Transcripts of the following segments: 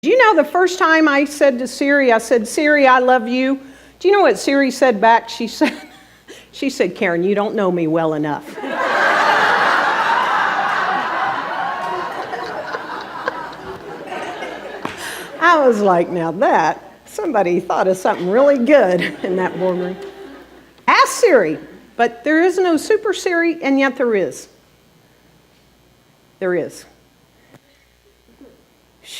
Do you know the first time I said to Siri, I said, Siri, I love you. Do you know what Siri said back? She said, Karen, you don't know me well enough. I was like, now that, somebody thought of something really good in that boardroom. Ask Siri, but there is no super Siri, and yet there is. There is.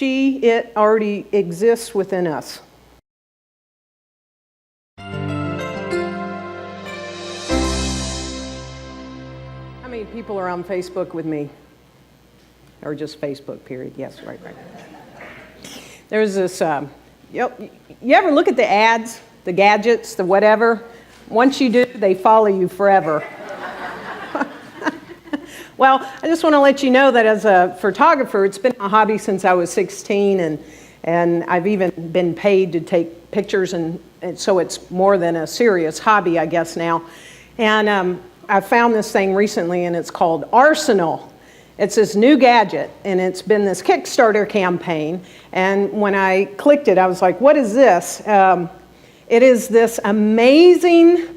It already exists within us. How many people are on Facebook with me? Or just Facebook, period. Yes, right. There's this, you ever look at the ads, the gadgets, the whatever? Once you do, they follow you forever. Well, I just want to let you know that as a photographer, it's been a hobby since I was 16, and I've even been paid to take pictures, and so it's more than a serious hobby, I guess, now. And I found this thing recently, and it's called Arsenal. It's this new gadget, and it's been this Kickstarter campaign, and when I clicked it, I was like, what is this? It is this amazing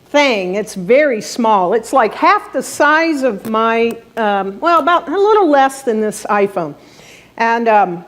thing. It's very small. It's like half the size of my, about a little less than this iPhone. And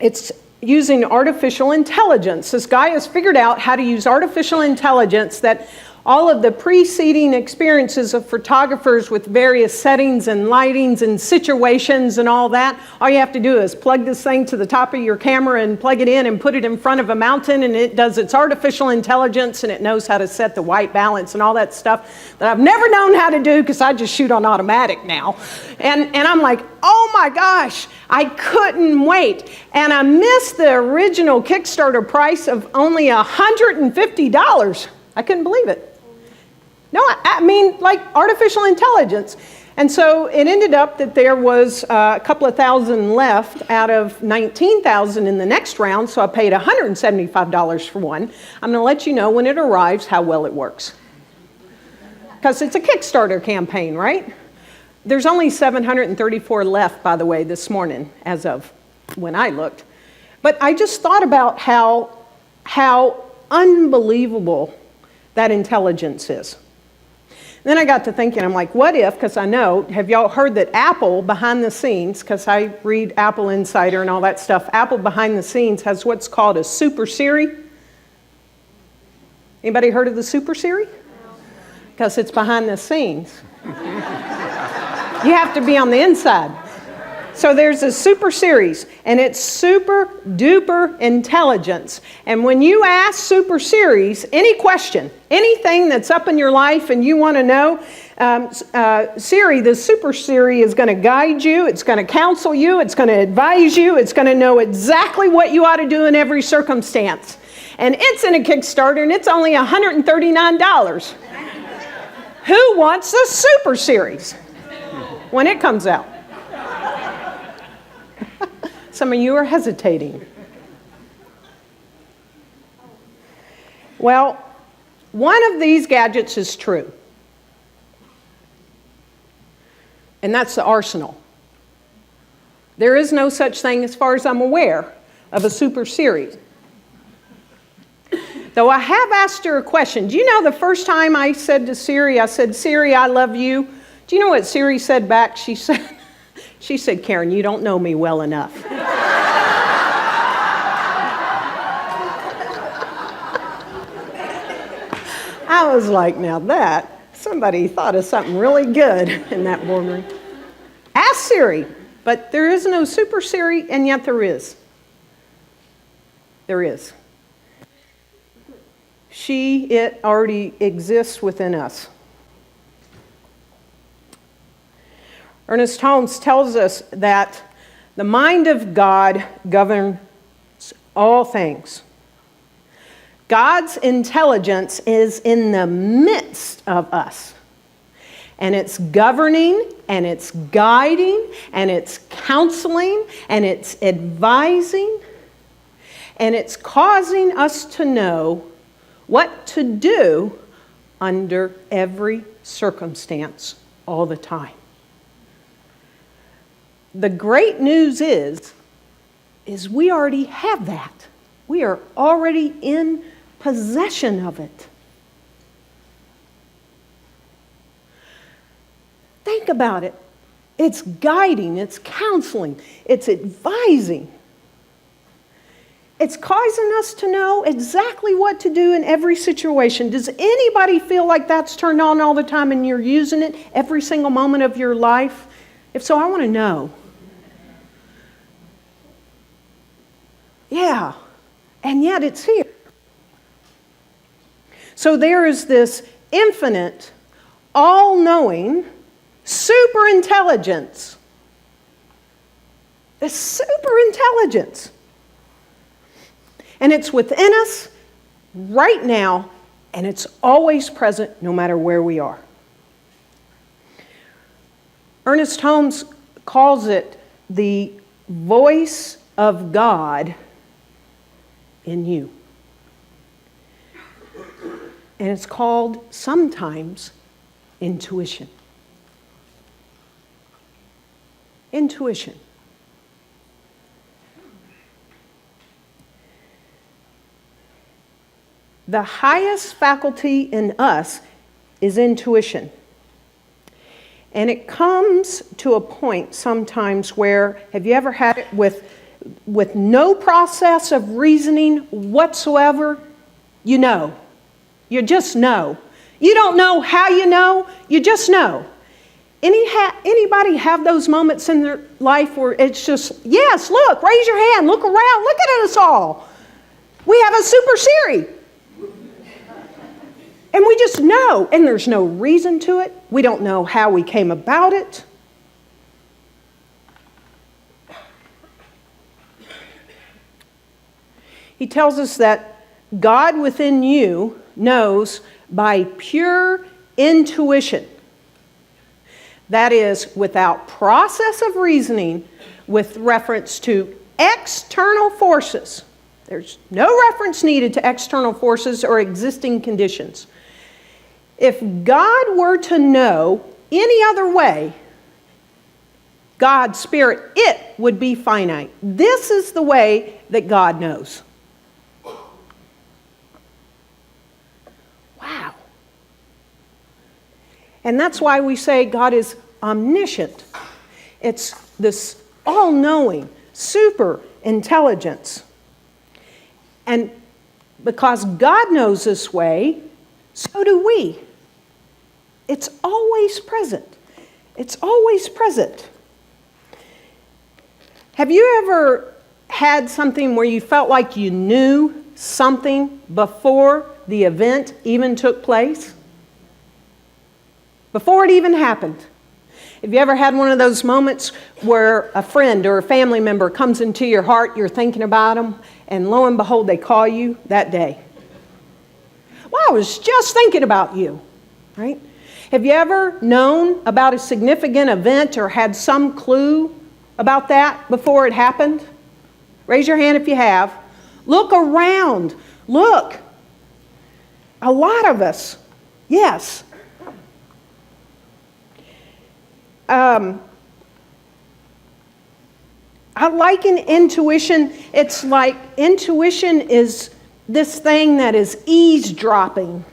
it's using artificial intelligence. This guy has figured out how to use artificial intelligence that all of the preceding experiences of photographers with various settings and lightings and situations and all that, all you have to do is plug this thing to the top of your camera and plug it in and put it in front of a mountain, and it does its artificial intelligence, and it knows how to set the white balance and all that stuff that I've never known how to do because I just shoot on automatic now. And I'm like, oh my gosh, I couldn't wait. And I missed the original Kickstarter price of only $150. I couldn't believe it. No, I mean, like artificial intelligence. And so it ended up that there was a couple of thousand left out of 19,000 in the next round, so I paid $175 for one. I'm going to let you know when it arrives how well it works. Because it's a Kickstarter campaign, right? There's only 734 left, by the way, this morning, as of when I looked. But I just thought about how unbelievable that intelligence is. Then I got to thinking, I'm like, what if, because I know, have y'all heard that Apple behind the scenes, because I read Apple Insider and all that stuff, Apple behind the scenes has what's called a super Siri. Anybody heard of the super Siri? Because it's behind the scenes. You have to be on the inside. So there's a super series, and it's super duper intelligence. And when you ask super series any question, anything that's up in your life and you want to know, Siri, the super Siri is going to guide you, it's going to counsel you, it's going to advise you, it's going to know exactly what you ought to do in every circumstance. And it's in a Kickstarter, and it's only $139. Who wants the super series when it comes out? Some of you are hesitating. Well, one of these gadgets is true. And that's the Arsenal. There is no such thing, as far as I'm aware, of a super series. Though I have asked her a question. Do you know the first time I said to Siri, I said, Siri, I love you. Do you know what Siri said back? She said, Karen, you don't know me well enough. I was like, now that, somebody thought of something really good in that boardroom. Ask Siri, but there is no super Siri, and yet there is. There is. It already exists within us. Ernest Holmes tells us that the mind of God governs all things. God's intelligence is in the midst of us. And it's governing, and it's guiding, and it's counseling, and it's advising, and it's causing us to know what to do under every circumstance all the time. The great news is is we already have that. We are already in possession of it. Think about it. It's guiding, it's counseling, it's advising. It's causing us to know exactly what to do in every situation. Does anybody feel like that's turned on all the time and you're using it every single moment of your life? If so, I want to know. Yeah, and yet it's here. So there is this infinite, all-knowing super intelligence. This super intelligence. And it's within us right now, and it's always present no matter where we are. Ernest Holmes calls it the voice of God in you. And it's called sometimes intuition. Intuition. The highest faculty in us is intuition. And it comes to a point sometimes where, have you ever had it with no process of reasoning whatsoever? You know. You just know. You don't know how you know, you just know. Anybody have those moments in their life where it's just, yes, look, raise your hand, look around, look at us all. We have a super Siri. And we just know, and there's no reason to it. We don't know how we came about it. He tells us that God within you knows by pure intuition. That is, without process of reasoning with reference to external forces. There's no reference needed to external forces or existing conditions. If God were to know any other way, God's Spirit, it would be finite. This is the way that God knows. Wow. And that's why we say God is omniscient. It's this all-knowing, super intelligence. And because God knows this way, so do we. It's always present. It's always present. Have you ever had something where you felt like you knew something before the event even took place? Before it even happened? Have you ever had one of those moments where a friend or a family member comes into your heart, you're thinking about them, and lo and behold, they call you that day? Well, I was just thinking about you, right? Have you ever known about a significant event or had some clue about that before it happened? Raise your hand if you have. Look around. Look. A lot of us, yes. I liken intuition, it's like intuition is this thing that is eavesdropping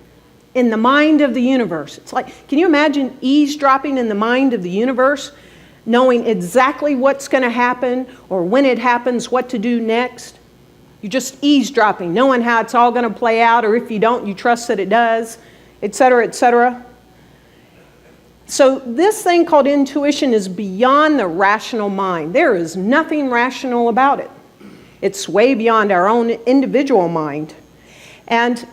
in the mind of the universe. It's like, can you imagine eavesdropping in the mind of the universe, knowing exactly what's going to happen or when it happens, what to do next? You're just eavesdropping, knowing how it's all going to play out, or if you don't, you trust that it does, etc., etc. So this thing called intuition is beyond the rational mind. There is nothing rational about it. It's way beyond our own individual mind. And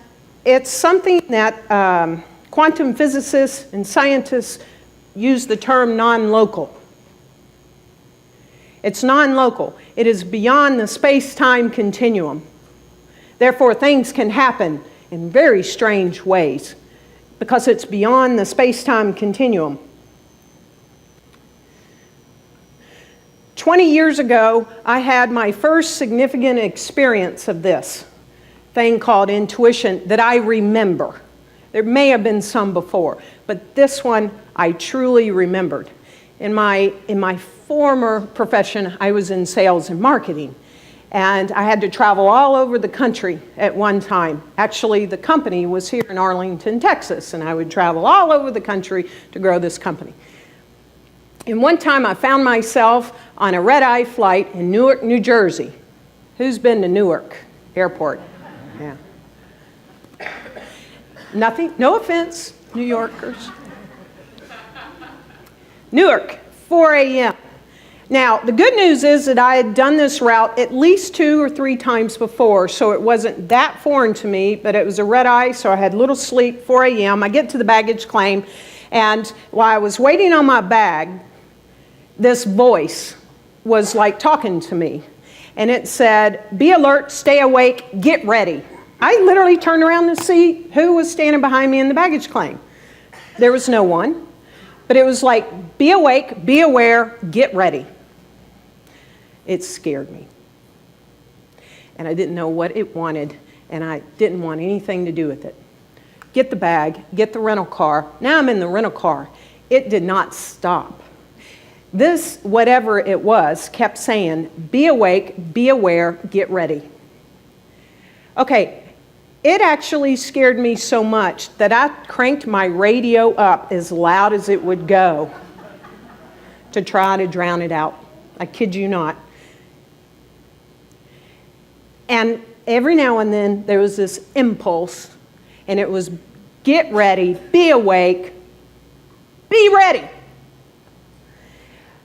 it's something that quantum physicists and scientists use the term non-local. It's non-local. It is beyond the space-time continuum. Therefore, things can happen in very strange ways because it's beyond the space-time continuum. 20 years ago, I had my first significant experience of this thing called intuition that I remember. There may have been some before, but this one I truly remembered. In my former profession, I was in sales and marketing, And I had to travel all over the country at one time. Actually, the company was here in Arlington, Texas, and I would travel all over the country to grow this company. And one time I found myself on a red-eye flight in Newark, New Jersey. Who's been to Newark Airport? Yeah. Nothing, no offense, New Yorkers. Newark, 4 a.m. Now, the good news is that I had done this route at least 2 or 3 times before, so it wasn't that foreign to me, but it was a red eye, so I had little sleep, 4 a.m. I get to the baggage claim, and while I was waiting on my bag, this voice was like talking to me, and it said, "Be alert, stay awake, get ready." I literally turned around to see who was standing behind me in the baggage claim. There was no one, but it was like, "Be awake, be aware, get ready." It scared me. And I didn't know what it wanted, and I didn't want anything to do with it. Get the bag, get the rental car. Now I'm in the rental car. It did not stop. This, whatever it was, kept saying, "Be awake, be aware, get ready." Okay, it actually scared me so much that I cranked my radio up as loud as it would go to try to drown it out. I kid you not. And every now and then there was this impulse, and it was, get ready, be awake, be ready.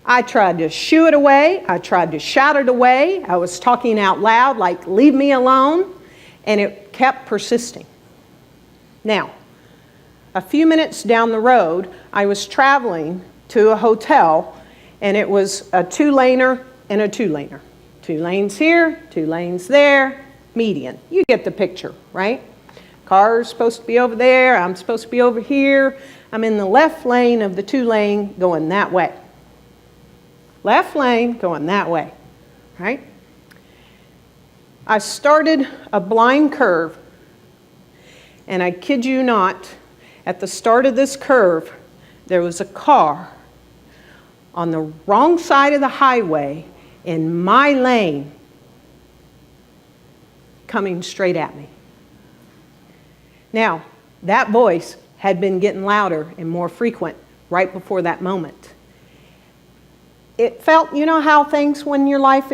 I tried to shoo it away. I tried to shout it away. I was talking out loud like, "Leave me alone," and it kept persisting. Now, a few minutes down the road, I was traveling to a hotel, and it was a 2-laner and a 2-laner. 2 lanes here, 2 lanes there, median. You get the picture, right? Car's supposed to be over there, I'm supposed to be over here. I'm in the left lane of the 2-lane going that way. Left lane going that way, right? I started a blind curve, and I kid you not, at the start of this curve, there was a car on the wrong side of the highway in my lane coming straight at me. Now, that voice had been getting louder and more frequent right before that moment. It felt, you know how things when your life,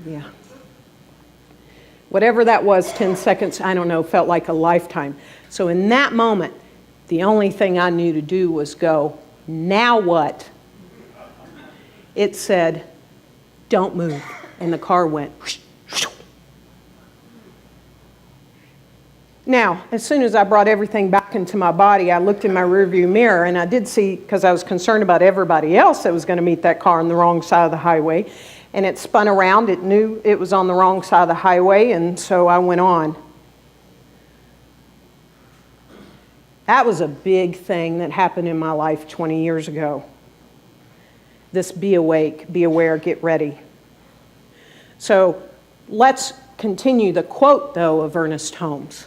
yeah. Whatever that was, 10 seconds, I don't know, felt like a lifetime. So in that moment, the only thing I knew to do was go, "Now what?" It said, "Don't move." And the car went. Now, as soon as I brought everything back into my body, I looked in my rearview mirror, and I did see, because I was concerned about everybody else that was going to meet that car on the wrong side of the highway, and it spun around. It knew it was on the wrong side of the highway, and so I went on. That was a big thing that happened in my life 20 years ago. This be awake, be aware, get ready. So let's continue the quote, though, of Ernest Holmes.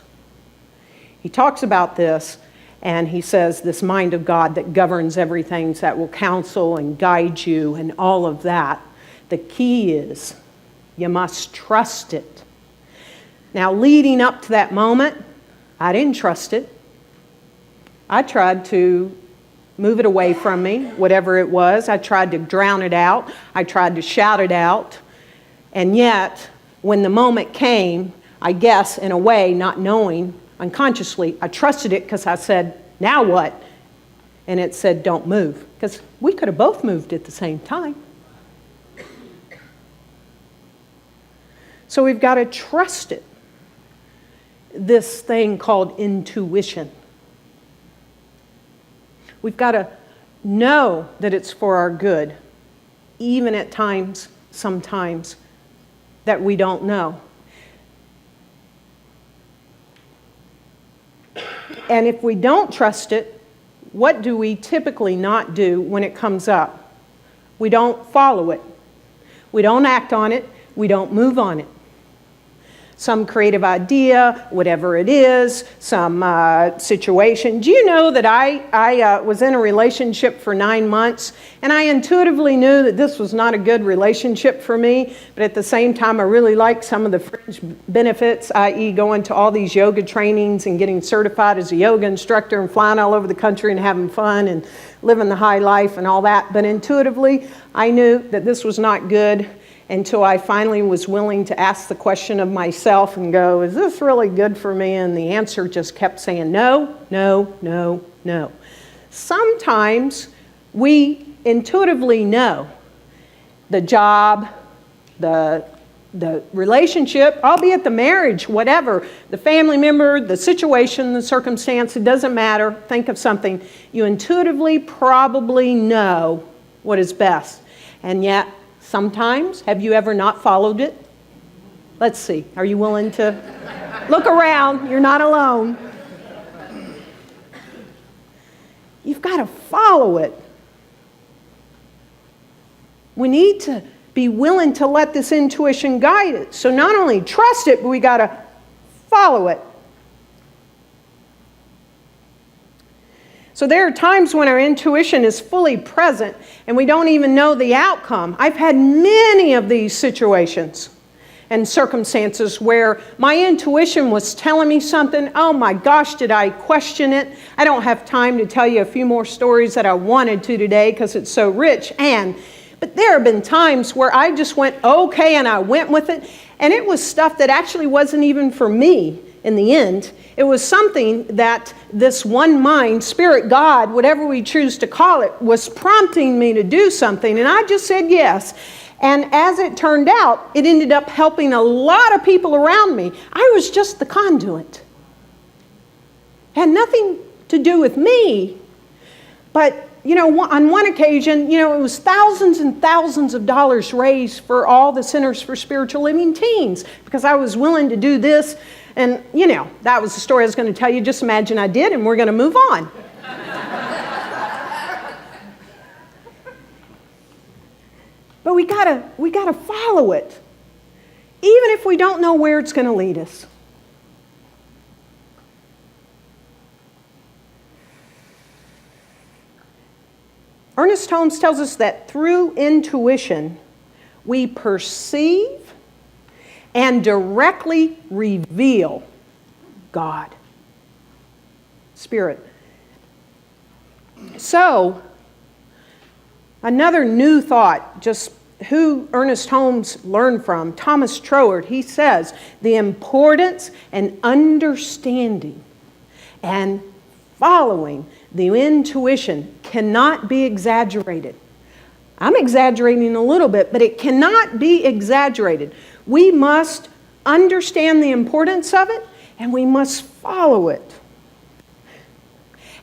He talks about this, and he says, this mind of God that governs everything, that will counsel and guide you and all of that. The key is you must trust it. Now, leading up to that moment, I didn't trust it. I tried to move it away from me, whatever it was. I tried to drown it out. I tried to shout it out. And yet, when the moment came, I guess, in a way, not knowing, unconsciously, I trusted it because I said, "Now what?" And it said, "Don't move." Because we could have both moved at the same time. So we've got to trust it. This thing called intuition. We've got to know that it's for our good, even at times, sometimes, that we don't know. And if we don't trust it, what do we typically not do when it comes up? We don't follow it. We don't act on it. We don't move on it. some creative idea, whatever it is, some situation. Do you know that I was in a relationship for 9 months, and I intuitively knew that this was not a good relationship for me, but at the same time I really liked some of the fringe benefits, i.e. going to all these yoga trainings and getting certified as a yoga instructor and flying all over the country and having fun and living the high life and all that. But intuitively I knew that this was not good, until I finally was willing to ask the question of myself and go, is this really good for me? And the answer just kept saying no, no, no, no. Sometimes we intuitively know the job, the relationship, albeit the marriage, whatever, the family member, the situation, the circumstance, it doesn't matter. Think of something. You intuitively probably know what is best. And yet, sometimes, have you ever not followed it? Let's see. Are you willing to look around? You're not alone. You've got to follow it. We need to be willing to let this intuition guide it. So not only trust it, but we got to follow it. So there are times when our intuition is fully present and we don't even know the outcome. I've had many of these situations and circumstances where my intuition was telling me something. Oh my gosh, did I question it? I don't have time to tell you a few more stories that I wanted to today because it's so rich. But there have been times where I just went okay and I went with it. And it was stuff that actually wasn't even for me in the end. It was something that this one mind, Spirit, God, whatever we choose to call it, was prompting me to do something. And I just said yes. And as it turned out, it ended up helping a lot of people around me. I was just the conduit. It had nothing to do with me. But, on one occasion, it was thousands and thousands of dollars raised for all the Centers for Spiritual Living teens because I was willing to do this. And, that was the story I was going to tell you. Just imagine I did, and we're going to move on. But we gotta follow it, even if we don't know where it's going to lead us. Ernest Holmes tells us that through intuition, we perceive and directly reveal God, Spirit. So, another new thought, just who Ernest Holmes learned from, Thomas Troward, he says, the importance and understanding and following the intuition cannot be exaggerated. I'm exaggerating a little bit, but it cannot be exaggerated. We must understand the importance of it, and we must follow it.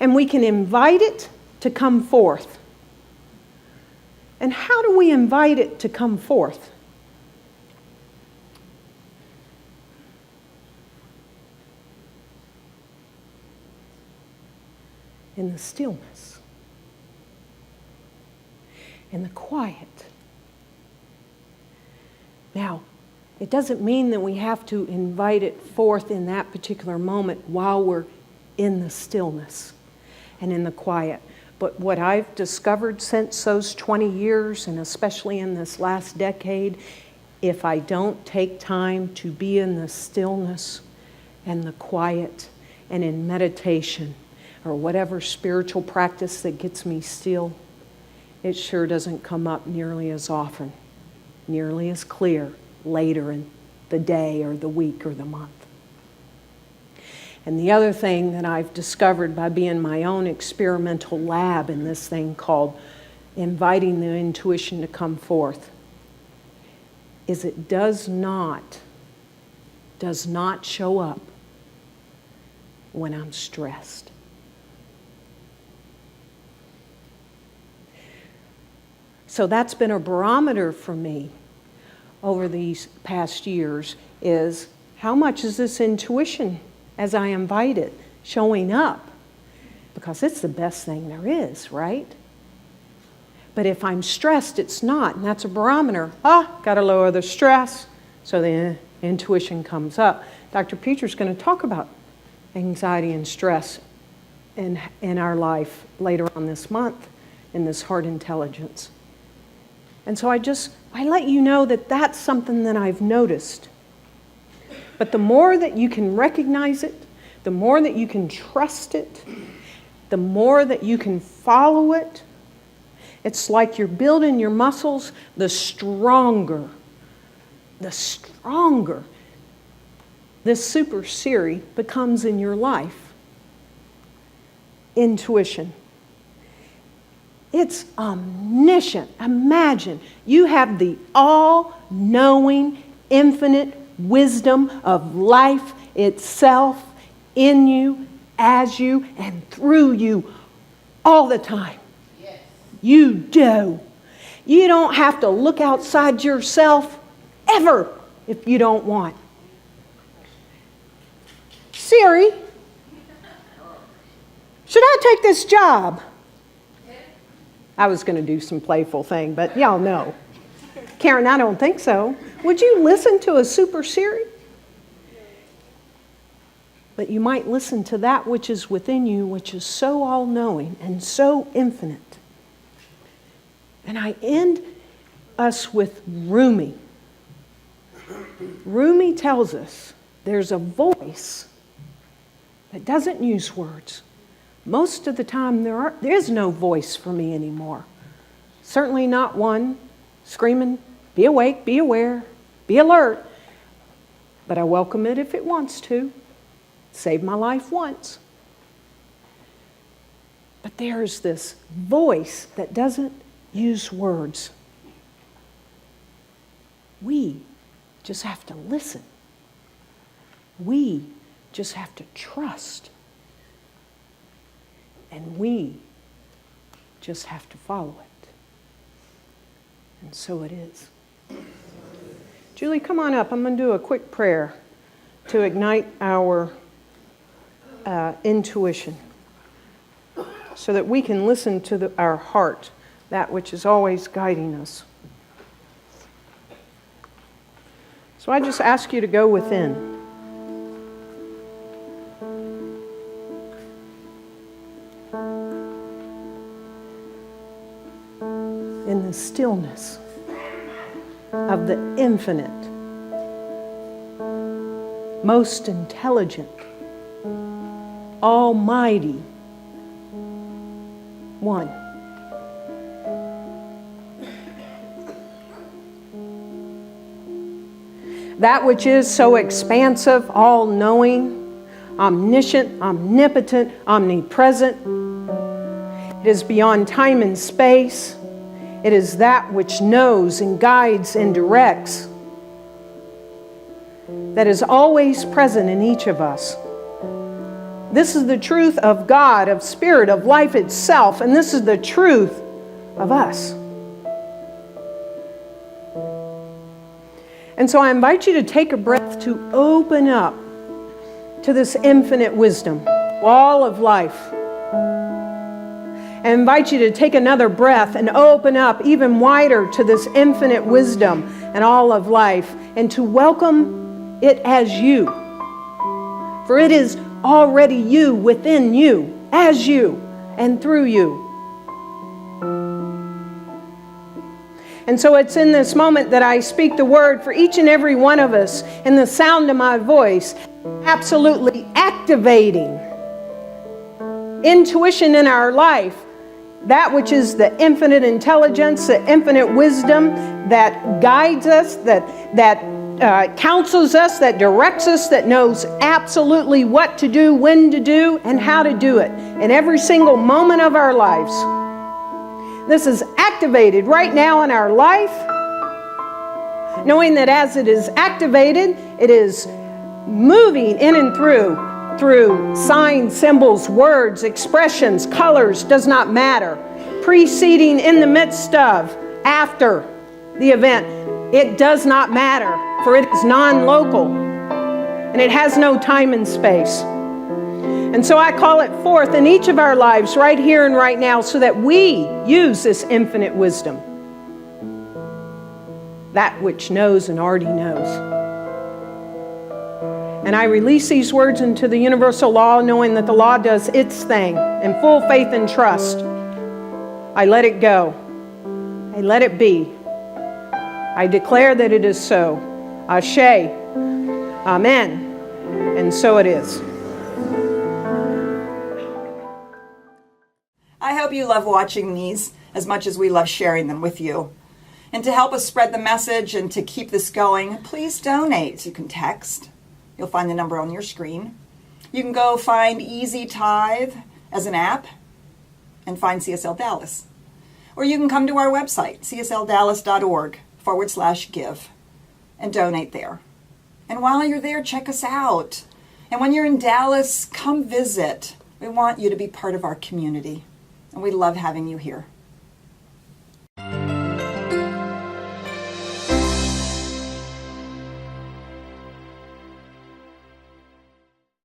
And we can invite it to come forth. And how do we invite it to come forth? In the stillness, in the quiet. Now, it doesn't mean that we have to invite it forth in that particular moment while we're in the stillness and in the quiet. But what I've discovered since those 20 years, and especially in this last decade, if I don't take time to be in the stillness and the quiet and in meditation or whatever spiritual practice that gets me still, it sure doesn't come up nearly as often, nearly as clear later in the day or the week or the month. And the other thing that I've discovered by being my own experimental lab in this thing called inviting the intuition to come forth is it does not show up when I'm stressed. So that's been a barometer for me over these past years, is how much is this intuition, as I invite it, showing up? Because it's the best thing there is, right? But if I'm stressed, it's not, and that's a barometer. Got to lower the stress. So then intuition comes up. Dr. Peter's going to talk about anxiety and stress in our life later on this month in this heart intelligence. And so I let you know that that's something that I've noticed. But the more that you can recognize it, the more that you can trust it, the more that you can follow it, it's like you're building your muscles, the stronger this super Siri becomes in your life. Intuition. It's omniscient. Imagine you have the all-knowing, infinite wisdom of life itself in you, as you, and through you all the time. Yes. You do. You don't have to look outside yourself ever if you don't want. Siri, should I take this job? I was going to do some playful thing, but y'all know. Karen, I don't think so. Would you listen to a super Siri? But you might listen to that which is within you, which is so all-knowing and so infinite. And I end us with Rumi. Rumi tells us there's a voice that doesn't use words. Most of the time there is no voice for me anymore. Certainly not one screaming, be awake, be aware, be alert. But I welcome it if it wants to. Saved my life once. But there's this voice that doesn't use words. We just have to listen. We just have to trust. And we just have to follow it. And so it is. Julie, come on up. I'm going to do a quick prayer to ignite our intuition so that we can listen to our heart, that which is always guiding us. So I just ask you to go within. In the stillness of the infinite, most intelligent, almighty one. That which is so expansive, all-knowing, omniscient, omnipotent, omnipresent. It is beyond time and space. It is that which knows and guides and directs, that is always present in each of us. This is the truth of God, of Spirit, of life itself, and this is the truth of us. And so I invite you to take a breath to open up to this infinite wisdom, all of life. I invite you to take another breath and open up even wider to this infinite wisdom and all of life, and to welcome it as you. For it is already you within you, as you, and through you. And so it's in this moment that I speak the word for each and every one of us in the sound of my voice, absolutely activating intuition in our life, that which is the infinite intelligence, the infinite wisdom that guides us, that counsels us, that directs us, that knows absolutely what to do, when to do, and how to do it in every single moment of our lives. This is activated right now in our life, knowing that as it is activated, it is moving in and through signs, symbols, words, expressions, colors, does not matter. Preceding, in the midst of, after the event, it does not matter, for it is non-local, and it has no time and space. And so I call it forth in each of our lives right here and right now so that we use this infinite wisdom, that which knows and already knows. And I release these words into the universal law, knowing that the law does its thing in full faith and trust. I let it go. I let it be. I declare that it is so. Ashe. Amen. And so it is. I hope you love watching these as much as we love sharing them with you. And to help us spread the message and to keep this going, please donate. You can text. You'll find the number on your screen. You can go find Easy Tithe as an app and find CSL Dallas. Or you can come to our website, csldallas.org/give, and donate there. And while you're there, check us out. And when you're in Dallas, come visit. We want you to be part of our community. And we love having you here.